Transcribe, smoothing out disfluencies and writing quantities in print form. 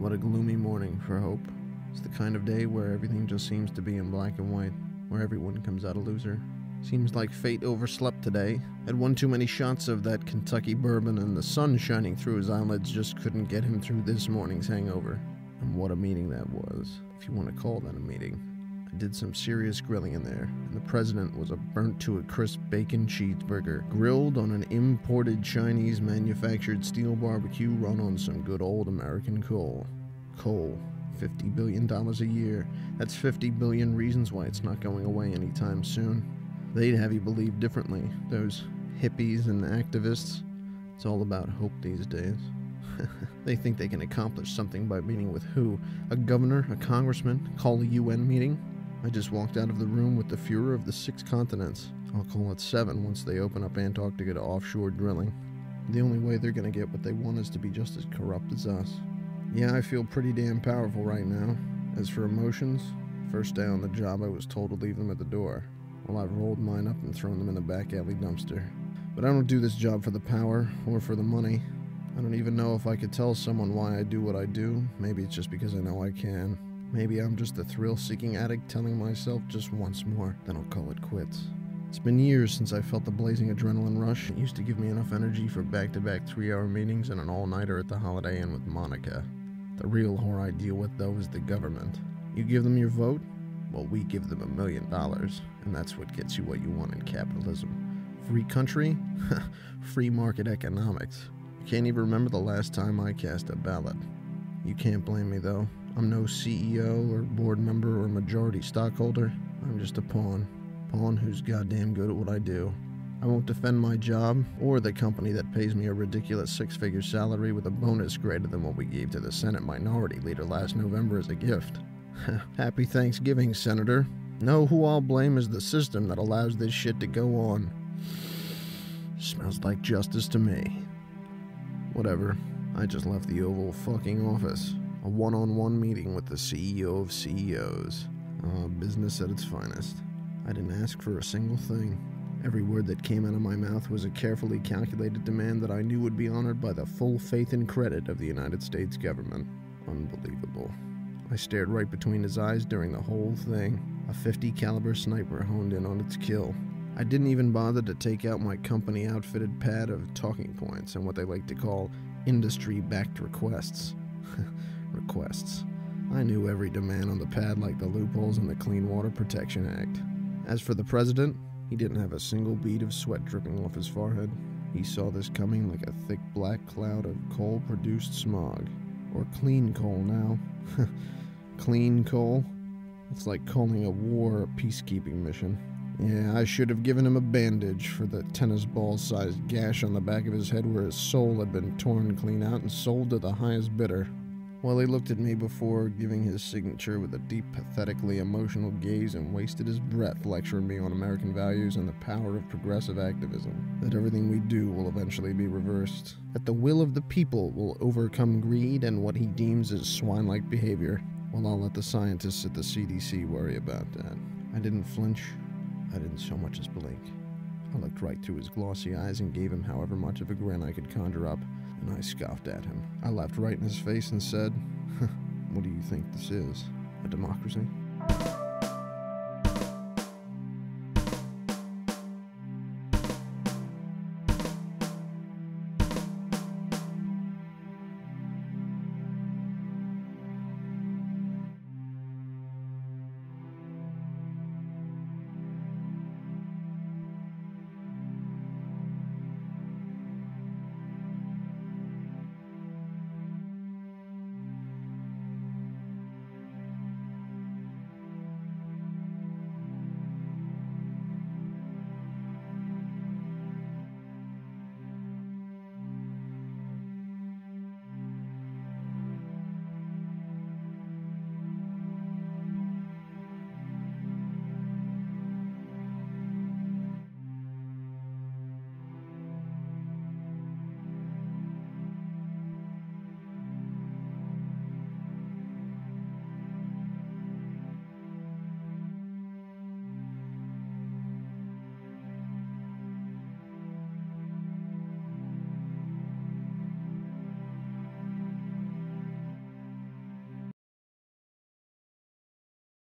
What a gloomy morning for hope. It's the kind of day where everything just seems to be in black and white, where everyone comes out a loser. Seems like fate overslept today. Had one too many shots of that Kentucky bourbon, and the sun shining through his eyelids just couldn't get him through this morning's hangover. And what a meeting that was, if you want to call that a meeting. I did some serious grilling in there, and the president was a burnt-to-a-crisp bacon cheeseburger, grilled on an imported Chinese-manufactured steel barbecue run on some good old American coal. Coal. $50 billion a year. That's 50 billion reasons why it's not going away anytime soon. They'd have you believe differently, those hippies and activists. It's all about hope these days. They think they can accomplish something by meeting with who? A governor? A congressman? Call a UN meeting? I just walked out of the room with the Fuhrer of the 6 continents. I'll call it 7 once they open up Antarctica to offshore drilling. The only way they're gonna get what they want is to be just as corrupt as us. Yeah, I feel pretty damn powerful right now. As for emotions, first day on the job I was told to leave them at the door. Well, I've rolled mine up and thrown them in the back alley dumpster. But I don't do this job for the power or for the money. I don't even know if I could tell someone why I do what I do. Maybe it's just because I know I can. Maybe I'm just a thrill-seeking addict telling myself just once more, then I'll call it quits. It's been years since I felt the blazing adrenaline rush. It used to give me enough energy for back-to-back 3-hour meetings and an all-nighter at the Holiday Inn with Monica. The real whore I deal with, though, is the government. You give them your vote? Well, we give them $1 million, and that's what gets you what you want in capitalism. Free country? Free market economics. I can't even remember the last time I cast a ballot. You can't blame me, though. I'm no CEO or board member or majority stockholder. I'm just a pawn. Pawn who's goddamn good at what I do. I won't defend my job or the company that pays me a ridiculous 6-figure salary with a bonus greater than what we gave to the Senate Minority Leader last November as a gift. Happy Thanksgiving, Senator. No, who I'll blame is the system that allows this shit to go on. Smells like justice to me. Whatever. I just left the Oval fucking office. A one-on-one meeting with the CEO of CEOs. Business at its finest. I didn't ask for a single thing. Every word that came out of my mouth was a carefully calculated demand that I knew would be honored by the full faith and credit of the United States government. Unbelievable. I stared right between his eyes during the whole thing. A .50 caliber sniper honed in on its kill. I didn't even bother to take out my company-outfitted pad of talking points and what they like to call industry-backed requests. Requests. I knew every demand on the pad like the loopholes in the Clean Water Protection Act. As for the president, he didn't have a single bead of sweat dripping off his forehead. He saw this coming like a thick black cloud of coal-produced smog. Or clean coal now. Clean coal? It's like calling a war a peacekeeping mission. Yeah, I should have given him a bandage for the tennis ball-sized gash on the back of his head where his soul had been torn clean out and sold to the highest bidder. Well, he looked at me before giving his signature with a deep, pathetically emotional gaze and wasted his breath lecturing me on American values and the power of progressive activism. That everything we do will eventually be reversed. That the will of the people will overcome greed and what he deems as swine-like behavior. Well, I'll let the scientists at the CDC worry about that. I didn't flinch. I didn't so much as blink. I looked right through his glossy eyes and gave him however much of a grin I could conjure up, and I scoffed at him. I laughed right in his face and said, "What do you think this is? A democracy?"